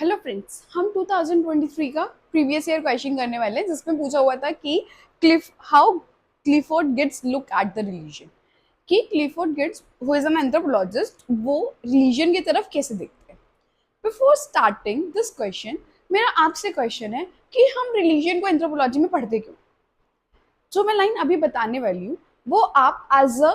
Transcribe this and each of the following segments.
Hello friends, हम 2023 का previous year question करने वाले हैं जिसमें पूछा हुआ था कि Clifford Geertz look at the religion, कि Clifford Geertz who is an anthropologist वो रिलीजन की तरफ कैसे देखते हैं। बिफोर स्टार्टिंग दिस क्वेश्चन, मेरा आपसे क्वेश्चन है कि हम रिलीजन को एंथ्रोपोलॉजी में पढ़ते क्यों। जो मैं लाइन अभी बताने वाली हूँ वो आप एज अ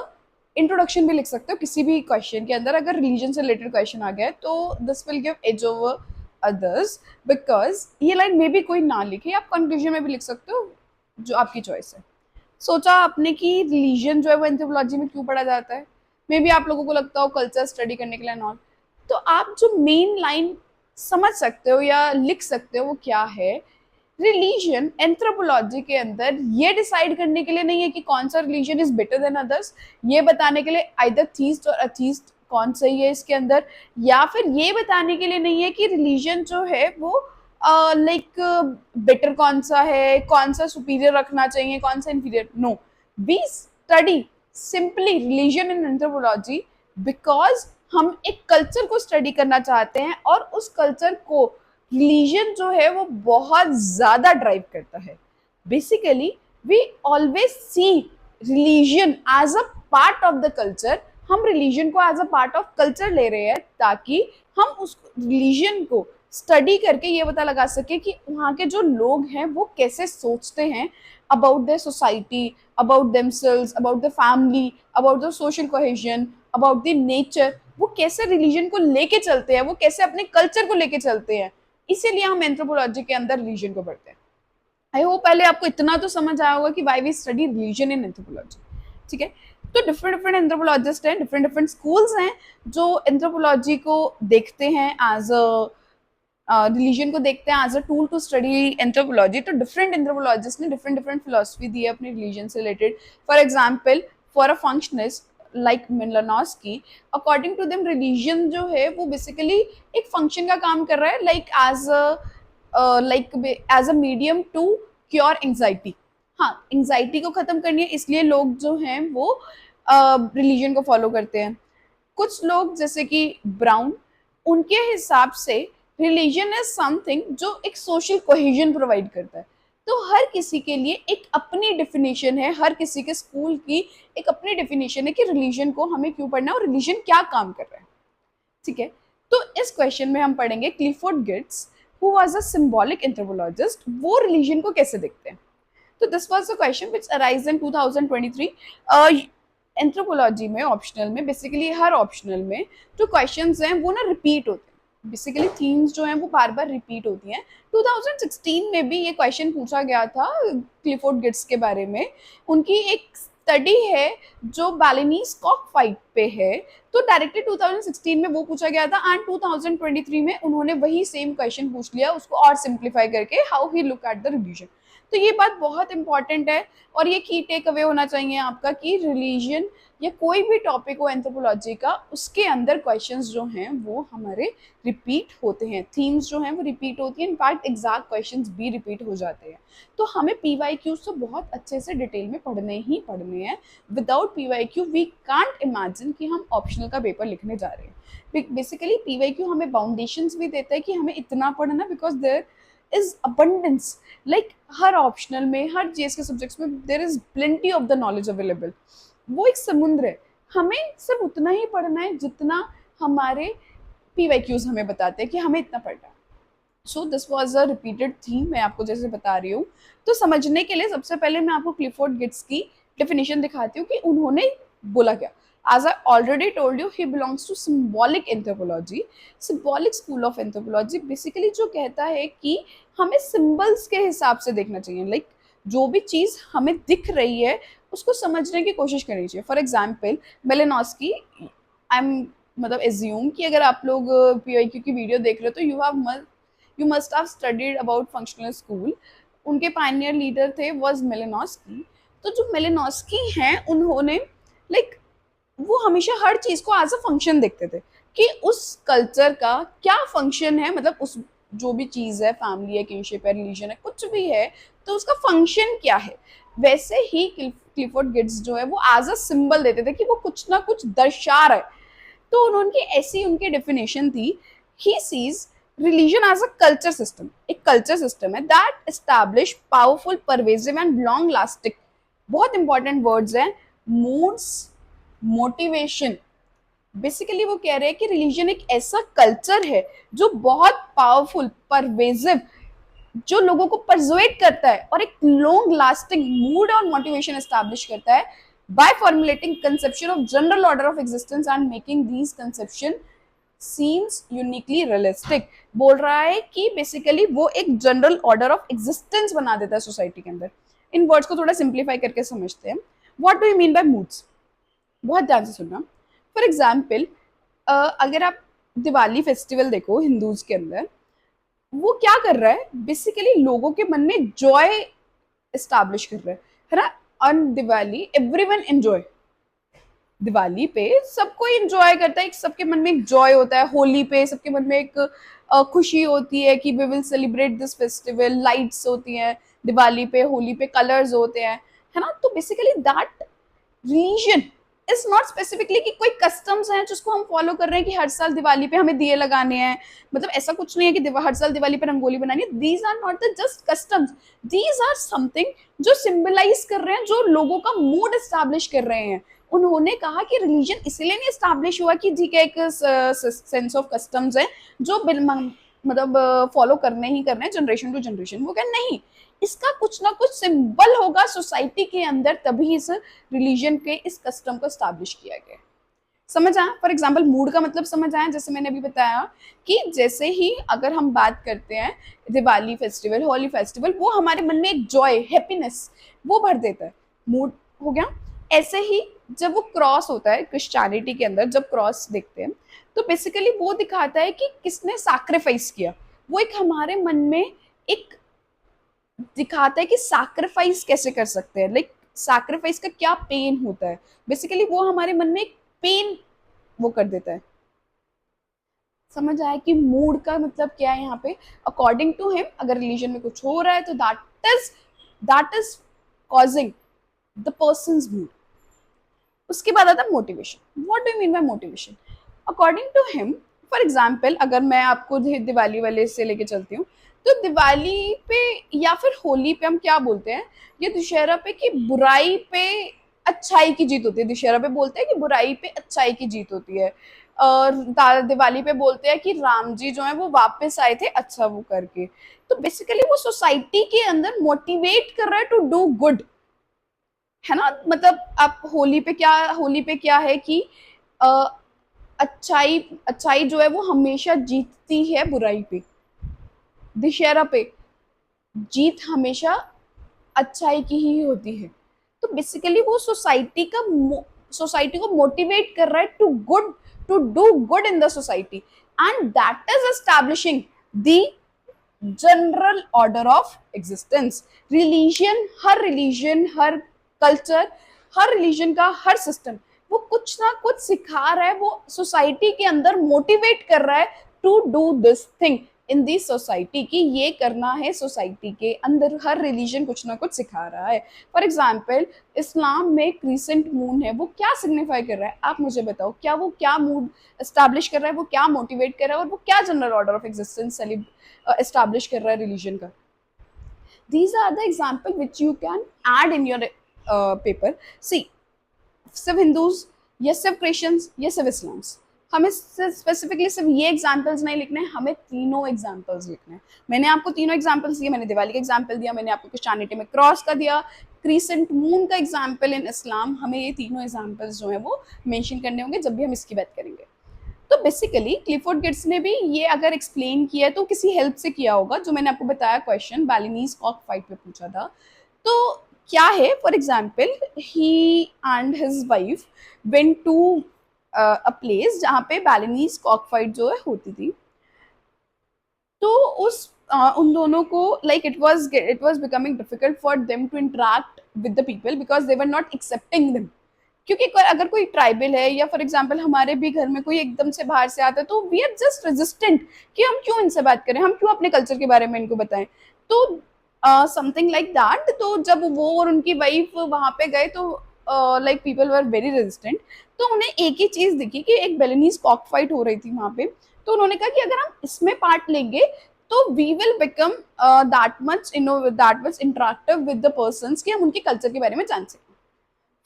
इंट्रोडक्शन भी लिख सकते हो किसी भी क्वेश्चन के अंदर। अगर रिलीजन से रिलेटेड क्वेश्चन आ गया है तो this will give as over others, because ये लाइन मे भी कोई ना लिखे, आप कंक्लूजन में भी लिख सकते हो, जो आपकी चॉइस है। सोचा आपने कि रिलीजन जो है वो एंथ्रोपोलॉजी में क्यों पढ़ा जाता है, मे बी आप लोगों को लगता हो कल्चर स्टडी करने के लिए नॉन। तो आप जो मेन लाइन समझ सकते हो या लिख सकते हो वो क्या है। रिलीजन एंथ्रोपोलॉजी के अंदर ये डिसाइड करने के लिए नहीं है कि कौन सा religion is better than others, ये बताने के लिए आइदर थीस्ट और अथीस्ट कौन सही है इसके अंदर, या फिर ये बताने के लिए नहीं है कि रिलीजन जो है वो लाइक बेटर कौन सा सुपीरियर रखना चाहिए, कौन सा inferior. No, we study simply religion in anthropology because हम एक कल्चर को स्टडी करना चाहते हैं और उस कल्चर को रिलीजन जो है वो बहुत ज्यादा ड्राइव करता है। Basically we always see religion as a part of the culture. हम रिलीजन को as a part of culture ले रहे हैं ताकि हम उस रिलीजन को स्टडी करके ये पता लगा सके कि वहाँ के जो लोग हैं वो कैसे सोचते हैं about the society, about themselves, about the family, about the social cohesion, about the nature. वो कैसे रिलीजन को लेके चलते हैं, वो कैसे अपने कल्चर को लेके चलते हैं। इसीलिए हम एंथ्रोपोलॉजी के अंदर रिलीजन को पढ़ते हैं। आई होप पहले आपको इतना तो समझ आया होगा कि why we study religion in anthropology. ठीक है, तो डिफरेंट डिफरेंट एंथ्रोपोलॉजिस्ट हैं, डिफरेंट डिफरेंट स्कूल्स हैं जो एंथ्रोपोलॉजी को देखते हैं एज अ रिलीजन को देखते हैं as a tool to study anthropology. तो डिफरेंट एंथ्रोपोलॉजिस्ट ने डिफरेंट डिफरेंट फिलोसफी दी है अपने रिलीजन से related. For example, for a functionist like Malinowski, according to them religion जो है वो बेसिकली एक फंक्शन का काम कर रहा है, like as a medium to cure anxiety. हाँ, एंजाइटी को खत्म करनी है इसलिए लोग जो हैं वो रिलीजन को फॉलो करते हैं। कुछ लोग जैसे कि ब्राउन, उनके हिसाब से रिलीजन इज समथिंग जो एक सोशल कोहेजन प्रोवाइड करता है। तो हर किसी के लिए एक अपनी डेफिनेशन है, हर किसी के स्कूल की एक अपनी डेफिनेशन है कि रिलीजन को हमें क्यों पढ़ना है और रिलीजन क्या काम कर रहा है। ठीक है, तो इस क्वेश्चन में हम पढ़ेंगे Clifford Geertz who was a symbolic anthropologist, वो रिलीजन को कैसे देखते हैं। तो this was the question which arise in 2023। Anthropology में ऑप्शनल में बेसिकली हर ऑप्शनल में जो क्वेश्चंस हैं वो ना रिपीट होते हैं, बेसिकली थीम्स जो हैं वो बार बार रिपीट होती हैं। 2016 में भी ये क्वेश्चन पूछा गया था क्लिफोर्ड गिट्स के बारे में। उनकी एक स्टडी है जो बैलेनीज कॉक फाइट पे है, तो डायरेक्टली 2016 में वो पूछा गया था एंड 2023 में उन्होंने वही सेम क्वेश्चन पूछ लिया, उसको और सिंप्लीफाई करके, how he look at the religion. तो ये बात बहुत इंपॉर्टेंट है और ये की टेक अवे होना चाहिए आपका कि रिलीजन या कोई भी टॉपिक हो एंथ्रोपोलॉजी का, उसके अंदर क्वेश्चंस जो हैं वो हमारे रिपीट होते हैं, थीम्स जो हैं वो रिपीट होती हैं, इनफैक्ट एग्जैक्ट क्वेश्चंस भी रिपीट हो जाते हैं। तो हमें पीवाईक्यूज तो बहुत अच्छे से डिटेल में पढ़ने ही पढ़ने हैं। Without PYQ we can't imagine कि हम ऑप्शनल का पेपर लिखने जा रहे हैं। बेसिकली पीवाईक्यू हमें बाउंडेशंस भी देता है कि हमें इतना पढ़ना, because there is abundance, like हर ऑप्शनल में, हर जीएस के सब्जेक्ट्स में there is plenty of the knowledge available. वो एक समुद्र है, हमें सिर्फ उतना ही पढ़ना है जितना हमारे पीवाईक्यूज हमें बताते हैं कि हमें इतना पढ़ना है। So this was a repeated theme, मैं आपको जैसे बता रही हूँ। तो समझने के लिए सबसे पहले मैं आपको क्लिफोर्ड गिट्स की डेफिनेशन दिखाती हूँ कि उन्होंने बोला क्या। As I already told you, he belongs to symbolic anthropology. Symbolic school of anthropology basically जो कहता है कि हमें सिंबल्स के हिसाब से देखना चाहिए, लाइक जो भी चीज़ हमें दिख रही है उसको समझने की कोशिश करनी चाहिए। फॉर एग्जाम्पल मेलेनॉस्की, आई एम मतलब एज्यूम कि अगर आप लोग पीआईक्यू की वीडियो देख रहे हो तो you must have studied about functional school. उनके पायनियर लीडर थे वॉज मेलेनॉस्की। तो जो मेलेनॉस्की हैं उन्होंने लाइक वो हमेशा हर चीज को एज अ फंक्शन देखते थे कि उस कल्चर का क्या फंक्शन है, मतलब उस जो भी चीज है, फैमिली है, किनशिप है, रिलीजन है, कुछ भी है, तो उसका फंक्शन क्या है। वैसे ही क्लिफोर्ड गिट्स जो है वो एज अ सिंबल देते थे कि वो कुछ ना कुछ दर्शा रहा है। तो उनकी ऐसी उनकी डेफिनेशन थी, he sees religion as a culture system, एक कल्चर सिस्टम है that establish powerful, pervasive and long lasting, बहुत इंपॉर्टेंट वर्ड्स हैं, मूड्स, मोटिवेशन। बेसिकली वो कह रहे हैं कि रिलीजन एक ऐसा कल्चर है जो बहुत पावरफुल, परवेसिव, जो लोगों को परसुएट करता है और एक लॉन्ग लास्टिंग मूड और मोटिवेशन एस्टैब्लिश करता है by formulating conception of general order of existence and making these conception seems uniquely realistic। बोल रहा है कि बेसिकली वो एक जनरल ऑर्डर ऑफ एग्जिस्टेंस बना देता है सोसाइटी के अंदर। इन वर्ड्स को थोड़ा सिंप्लीफाई करके समझते हैं। What do you mean bye moods? बहुत ध्यान से सुनना। फॉर एग्जाम्पल, अगर आप दिवाली फेस्टिवल देखो हिंदूज के अंदर, वो क्या कर रहा है, बेसिकली लोगों के मन में जॉय एस्टैब्लिश कर रहा है ना। On Diwali everyone enjoy, Diwali पे सबको एंजॉय करता है, सबके मन में एक जॉय होता है। होली पे सबके मन में एक खुशी होती है कि we will celebrate this festival, lights होती हैं दिवाली पे, होली पे कलर्स होते हैं, है ना। तो basically that religion is not specifically कि कोई कस्टम्स हैं जिसको हम फॉलो कर रहे हैं कि हर साल दिवाली पे हमें दिए लगाने हैं, मतलब ऐसा कुछ नहीं है कि हर साल दिवाली पे रंगोली बनानी है। These are not the just customs, these are something जो सिंबलाइज कर रहे हैं, जो लोगों का मूड एस्टैब्लिश कर रहे हैं। उन्होंने कहा कि रिलीजन इसलिए नहीं एस्टैब्लिश हुआ कि ठीक है एक सेंस ऑफ कस्टम्स है जो मतलब फॉलो करने ही करने जनरेशन टू जनरेशन। वो क्या नहीं, इसका कुछ ना कुछ सिंबल होगा सोसाइटी के अंदर, तभी इस रिलीजन के इस कस्टम को स्टैब्लिश किया गया। समझ आया? फॉर एग्जाम्पल मूड का मतलब समझ आया, जैसे मैंने अभी बताया कि जैसे ही अगर हम बात करते हैं दिवाली फेस्टिवल, होली फेस्टिवल, वो हमारे मन में एक जॉय, हैप्पीनेस वो भर देता है, मूड हो गया। ऐसे ही जब वो क्रॉस होता है क्रिश्चियनिटी के अंदर, जब क्रॉस देखते हैं तो बेसिकली वो दिखाता है कि किसने सैक्रिफाइस किया। वो एक हमारे मन में एक दिखाता है कि सैक्रिफाइस कैसे कर सकते हैं, लाइक सैक्रिफाइस का क्या पेन होता है। बेसिकली वो हमारे मन में एक पेन वो कर देता है। समझ आया कि मूड का मतलब क्या है यहाँ पे? अकॉर्डिंग टू हिम, अगर रिलीजन में कुछ हो रहा है तो that is causing the person's mood. उसके बाद आता है motivation. What do you mean by motivation? According to him, for example अगर मैं आपको दिवाली वाले से लेके चलती हूँ, तो दिवाली पे या फिर होली पे हम क्या बोलते हैं, ये दशहरा पे, कि बुराई पे अच्छाई की जीत होती है। दशहरा पे बोलते हैं कि बुराई पे अच्छाई की जीत होती है, और दिवाली पे बोलते हैं कि राम जी जो है वो वापस आए थे अच्छा वो करके। तो बेसिकली वो सोसाइटी के अंदर मोटिवेट कर रहा है टू डू गुड, है ना। मतलब आप होली पे क्या है कि अच्छाई अच्छाई जो है वो हमेशा जीतती है बुराई पे। दशहरा पे जीत हमेशा अच्छाई की ही होती है। तो बेसिकली वो सोसाइटी को मोटिवेट कर रहा है to do good in the society, and that is establishing the general order of existence. Religion, हर कल्चर, हर रिलीजन का हर सिस्टम वो कुछ ना कुछ सिखा रहा है, वो सोसाइटी के अंदर मोटिवेट कर रहा है to do this thing in this society, की ये करना है सोसाइटी के अंदर। हर रिलीजन कुछ ना कुछ सिखा रहा है। फॉर एग्जाम्पल इस्लाम में क्रीसेंट मून है, वो क्या सिग्निफाई कर रहा है? आप मुझे बताओ, क्या वो क्या मूड एस्टैब्लिश कर रहा है, वो क्या मोटिवेट कर रहा है, और वो क्या general order of existence establish कर रहा है रिलीजन का? These are the example which you can add in your paper. See, सिर्फ हिंदूज या सिर्फ क्रिश्चियंस या सिर्फ इस्लाम्स, हमें स्पेसिफिकली सिर्फ ये एग्जाम्पल्स नहीं लिखने हैं, हमें तीनों एग्जाम्पल्स लिखने हैं। मैंने आपको तीनों एग्जाम्पल्स दिए, मैंने दिवाली का एग्जाम्पल दिया, मैंने आपको क्रिश्चियनिटी में क्रॉस का दिया, क्रीसेंट मून का एग्जाम्पल इन इस्लाम। हमें ये तीनों एग्जाम्पल्स जो है वो मेंशन करने होंगे जब भी हम इसकी बात करेंगे। तो बेसिकली क्लिफोर्ड गिट्स ने भी ये अगर एक्सप्लेन किया है तो किसी हेल्प से किया होगा, जो मैंने आपको बताया क्वेश्चन बैलिनीज कॉक फाइट पे पूछा था। तो क्या है, for example he and his wife went to a place जहाँ पे बैलिनीज कॉक फाइट जो है होती थी। तो उन दोनों को like it was becoming difficult for them to interact with the people because they were not accepting them. क्योंकि अगर कोई ट्राइबल है या फॉर एग्जाम्पल हमारे भी घर में कोई एकदम से बाहर से आता है, तो वी आर जस्ट रेजिस्टेंट कि हम क्यों इनसे बात करें, हम क्यों अपने कल्चर के बारे में इनको बताएं। तो समथिंग लाइक दैट। तो जब वो और उनकी वाइफ वहां पे गए तो like people were very resistant. तो उन्हें एक ही चीज दिखी कि एक बेलिनीज कॉक फाइट हो रही थी वहां पे। तो उन्होंने कहा कि अगर हम इसमें पार्ट लेंगे तो we will become that much interactive with the persons कि हम उनके कल्चर के बारे में जान सकें।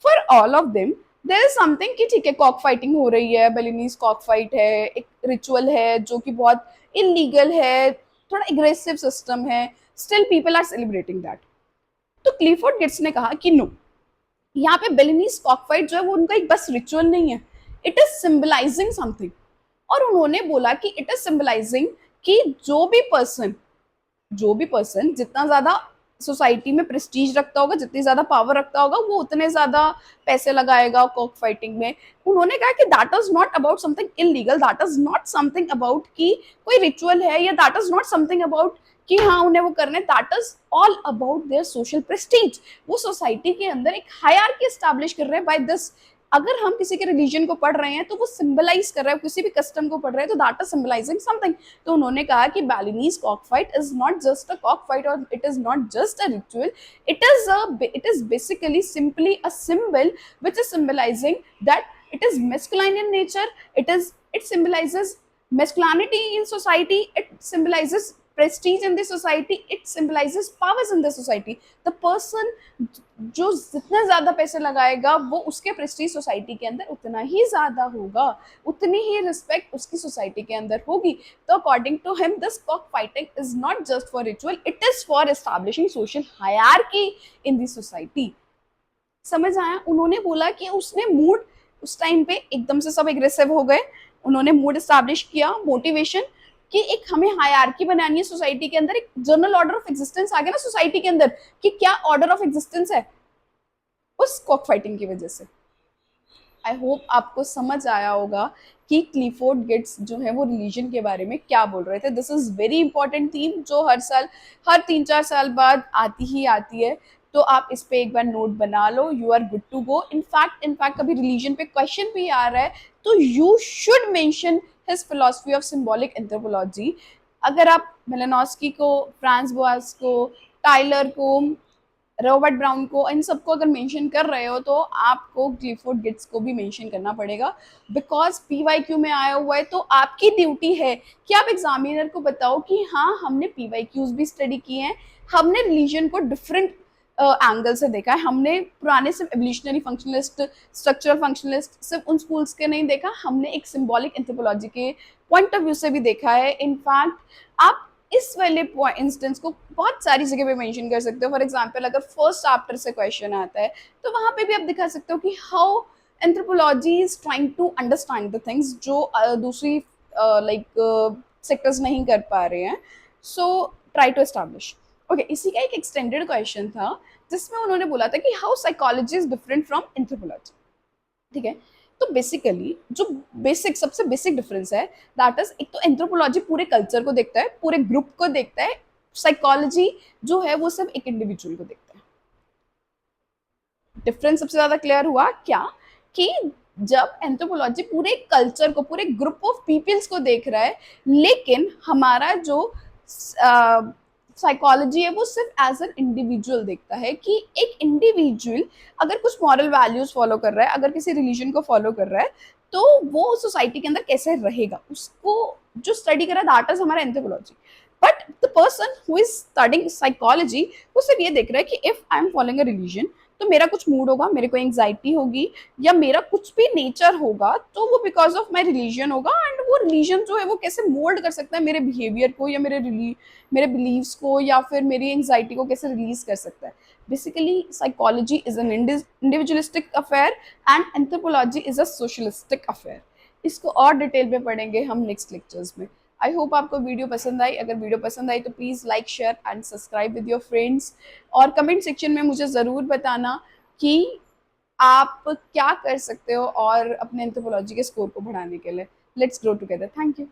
For all of them there is something कि ठीक है कॉक फाइटिंग हो रही है, बेलिनीज कॉक फाइट है, एक रिचुअल है जो कि बहुत इलीगल है, थोड़ा एग्रेसिव सिस्टम है, still people are celebrating that. तो क्लिफोर्ड गिट्स ने कहा कि नो, यहाँ पे बेलिनीज कॉक फाइट जो है वो उनका एक बस रिचुअल नहीं है, इट इज सिंबलाइजिंग समथिंग। और उन्होंने बोला कि इट इज सिंबलाइजिंग कि जो भी पर्सन जितना ज्यादा सोसाइटी में प्रेस्टीज रखता होगा, जितनी ज्यादा पावर रखता होगा, वो उतने ज्यादा पैसे लगाएगा कॉक फाइटिंग में। उन्होंने कहा कि that is not about something illegal, that is not something about कि कोई रिचुअल है, या that is not something about कि हाँ उन्हें वो करने, that is all about their social Prestige. वो सोसाइटी के अंदर एक हायरार्की एस्टैब्लिश कर रहे हैं बाय दिस। अगर हम किसी के रिलीजन को पढ़ रहे हैं तो वो सिंबलाइज कर रहा है, किसी भी कस्टम को पढ़ रहे हैं तो दैट इज सिंबलाइजिंग समथिंग। तो उन्होंने कहा कि Balinese cock fight is not just a cock fight और it is not just a ritual, it is basically simply a symbol which is symbolizing that it is masculine in nature, it symbolizes masculinity in society, it symbolizes prestige in the society, it symbolizes powers in the society. The person जो जितने ज्यादा पैसे लगाएगा वो उसके Prestige society के अंदर उतना ही ज्यादा होगा, उतनी ही रिस्पेक्ट उसकी सोसाइटी के अंदर होगी। तो according to him this cock fighting is not just for ritual, it is for establishing social hierarchy in the society. समझ आया? उन्होंने बोला कि उसने मूड उस टाइम पे एकदम से सब एग्रेसिव हो गए, उन्होंने मूड एस्टैब्लिश किया, मोटिवेशन कि एक हमें हायरार्की बनानी है सोसाइटी के अंदर, एक जनरल ऑर्डर ऑफ एग्जिस्टेंस आ गया ना सोसाइटी के अंदर कि क्या ऑर्डर ऑफ एग्जिस्टेंस है, उस कॉक फाइटिंग की वजह से। आई होप आपको समझ आया होगा कि क्लिफोर्ड गिट्स जो है वो रिलीजन के बारे में क्या बोल रहे थे। This is very important theme जो हर साल, हर 3-4 साल बाद आती ही आती है। तो आप इस पे एक बार नोट बना लो, you are good to go. In fact कभी रिलीजन पे क्वेश्चन भी आ रहा है तो you should mention his philosophy of symbolic anthropology. अगर आप मेलानोस्की को, फ्रांस बोआस को, टाइलर को, रॉबर्ट ब्राउन को, इन सबको अगर मेंशन कर रहे हो तो आपको क्लिफोर्ड गिट्स को भी मेंशन करना पड़ेगा, बिकॉज पीवाईक्यू में आया हुआ है। तो आपकी ड्यूटी है कि आप एग्जामिनर को बताओ कि हाँ हमने पीवाईक्यूज भी स्टडी किए हैं, हमने रिलीजन को डिफरेंट एंगल से देखा है, हमने पुराने सिर्फ एवोल्यूशनरी फंक्शनलिस्ट, स्ट्रक्चरल फंक्शनलिस्ट सिर्फ उन स्कूल्स के नहीं देखा, हमने एक सिंबॉलिक एंथ्रोपोलॉजी के पॉइंट ऑफ व्यू से भी देखा है। इनफैक्ट आप इस वाले इंस्टेंस को बहुत सारी जगह पे मेंशन कर सकते हो। फॉर एग्जांपल अगर फर्स्ट चैप्टर से क्वेश्चन आता है तो वहां पे भी आप दिखा सकते हो कि how anthropology is trying to understand the things जो दूसरी लाइक सेक्टर्स नहीं कर पा रहे हैं। So try to establish. Okay, इसी का एक एक्सटेंडेड क्वेश्चन था जिसमें उन्होंने बोला था कि how psychology is different from anthropology. ठीक है, तो बेसिकली जो सबसे बेसिक डिफरेंस है दैट इज, एक तो एंथ्रोपोलॉजी पूरे कल्चर को देखता है, पूरे ग्रुप को देखता है, साइकोलॉजी जो है वो सिर्फ एक इंडिविजुअल को देखता है। डिफरेंस सबसे ज्यादा क्लियर हुआ क्या कि जब एंथ्रोपोलॉजी पूरे कल्चर को, पूरे ग्रुप ऑफ पीपल्स को देख रहा है, लेकिन हमारा जो साइकोलॉजी है वो सिर्फ एज एन इंडिविजुअल देखता है कि एक इंडिविजुअल अगर कुछ मॉरल वैल्यूज फॉलो कर रहा है, अगर किसी रिलीजन को फॉलो कर रहा है, तो वो सोसाइटी के अंदर कैसे रहेगा, उसको जो स्टडी कर रहा है दैट इज हमारा anthropology. But the person who is studying psychology वो सिर्फ ये देख रहा है कि if I am following a religion तो मेरा कुछ मूड होगा, मेरे को एंग्जाइटी होगी, या मेरा कुछ भी नेचर होगा तो वो बिकॉज ऑफ माई रिलीजन होगा, एंड वो रिलीजन जो है वो कैसे मोल्ड कर सकता है मेरे बिहेवियर को, या मेरे बिलीव्स को, या फिर मेरी एंग्जाइटी को कैसे रिलीज कर सकता है। Basically psychology is an individualistic affair and anthropology is a socialistic affair. इसको और डिटेल में पढ़ेंगे हम नेक्स्ट लेक्चर्स में। आई होप आपको वीडियो पसंद आई। अगर वीडियो पसंद आई तो please like, share and subscribe with your friends, और कमेंट सेक्शन में मुझे ज़रूर बताना कि आप क्या कर सकते हो और अपने एंथ्रोपोलॉजी के स्कोर को बढ़ाने के लिए। Let's grow together. Thank you.